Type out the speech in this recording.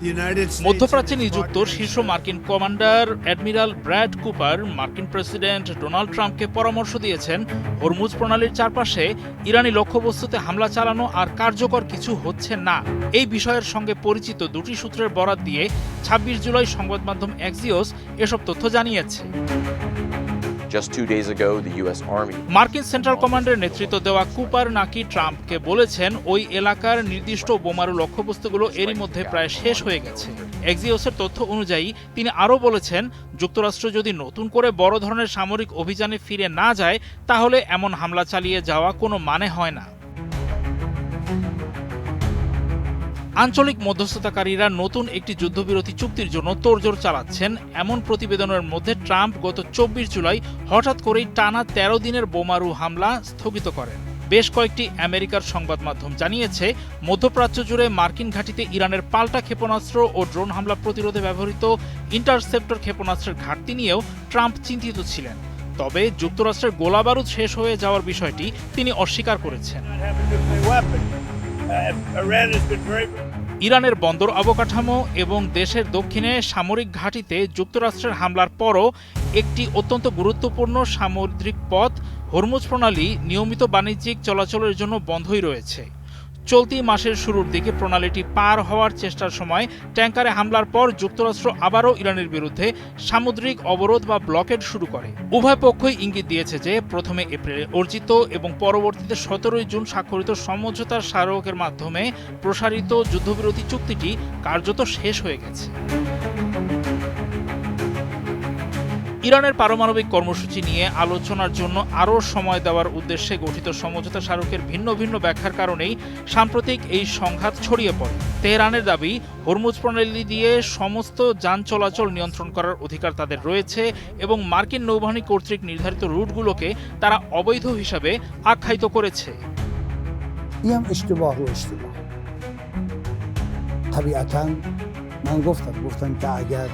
মধ্যপ্রাচ্যে নিযুক্ত শীর্ষ মার্কিন কমান্ডার অ্যাডমিরাল ব্র্যাড কুপার মার্কিন প্রেসিডেন্ট ডোনাল্ড ট্রাম্পকে পরামর্শ দিয়েছেন হরমুজ প্রণালীর চারপাশে ইরানি লক্ষ্যবস্তুতে হামলা চালানো আর কার্যকর কিছু হচ্ছে না। এই বিষয়ের সঙ্গে পরিচিত দুটি সূত্রের বরাত দিয়ে ২৬ জুলাই সংবাদ মাধ্যম এক্সিওস এসব তথ্য জানিয়েছে। Just 2 days ago, the U.S. Army মার্কিন সেন্ট্রাল কমান্ডের নেতৃত্ব দেওয়া কুপার নাকি ট্রাম্পকে বলেছেন ওই এলাকার নির্দিষ্ট বোমারু লক্ষ্যবস্তুগুলো এরই মধ্যে প্রায় শেষ হয়ে গেছে। এক্সিওসের তথ্য অনুযায়ী তিনি আরও বলেছেন, যুক্তরাষ্ট্র যদি নতুন করে বড় ধরনের সামরিক অভিযানে ফিরে না যায় তাহলে এমন হামলা চালিয়ে যাওয়া কোনো মানে হয় না। আঞ্চলিক মধ্যস্থতাকারীরা নতুন একটি যুদ্ধবিরতি চুক্তির জন্য তোড়জোড় চালাচ্ছেন এমন প্রতিবেদনের মধ্যে ট্রাম্প গত ২৪ জুলাই হঠাৎ করেই টানা ১৩ দিনের বোমারু হামলা স্থগিত করেন। বেশ কয়েকটি আমেরিকার সংবাদ মাধ্যম জানিয়েছে, মধ্যপ্রাচ্য জুড়ে মার্কিন ঘাঁটিতে ইরানের পাল্টা ক্ষেপণাস্ত্র ও ড্রোন হামলা প্রতিরোধে ব্যবহৃত ইন্টারসেপ্টর ক্ষেপণাস্ত্রের ঘাটতি নিয়েও ট্রাম্প চিন্তিত ছিলেন। তবে যুক্তরাষ্ট্রের গোলাবারুদ শেষ হয়ে যাওয়ার বিষয়টি তিনি অস্বীকার করেছেন। ইরানের বন্দর অবকাঠামো এবং দেশের দক্ষিণে সামরিক ঘাঁটিতে যুক্তরাষ্ট্রের হামলার পরও একটি অত্যন্ত গুরুত্বপূর্ণ সামুদ্রিক পথ হরমুজ প্রণালী নিয়মিত বাণিজ্যিক চলাচলের জন্য বন্ধই রয়েছে। চলতি মাসের শুরুর দিকে প্রণালীটি পার হওয়ার চেষ্টার সময় ট্যাঙ্কারে হামলার পর যুক্তরাষ্ট্র আবারও ইরানের বিরুদ্ধে সামুদ্রিক অবরোধ বা ব্লকেড শুরু করে। উভয় পক্ষই ইঙ্গিত দিয়েছে যে প্রথমে এপ্রিলে অর্জিত এবং পরবর্তীতে ১৭ জুন স্বাক্ষরিত সমঝোতার স্মারকের মাধ্যমে প্রসারিত যুদ্ধবিরতি চুক্তিটি কার্যত শেষ হয়ে গেছে। ইরানের পারমাণবিক কর্মসূচি নিয়ে আলোচনার জন্য আরও সময় দেওয়ার উদ্দেশ্যে গঠিত সমঝোতা স্মারকের ভিন্ন ভিন্ন ব্যাখ্যার কারণেই সাম্প্রতিক এই সংঘাত ছড়িয়ে পড়ে। তেহরানের দাবি, হরমুজ প্রণালী দিয়ে সমস্ত যান চলাচল নিয়ন্ত্রণ করার অধিকার তাদের রয়েছে এবং মার্কিন নৌবাহিনী কর্তৃক নির্ধারিত রুটগুলোকে তারা অবৈধ হিসাবে আখ্যায়িত করেছে। طبيعة من گفتن که اگر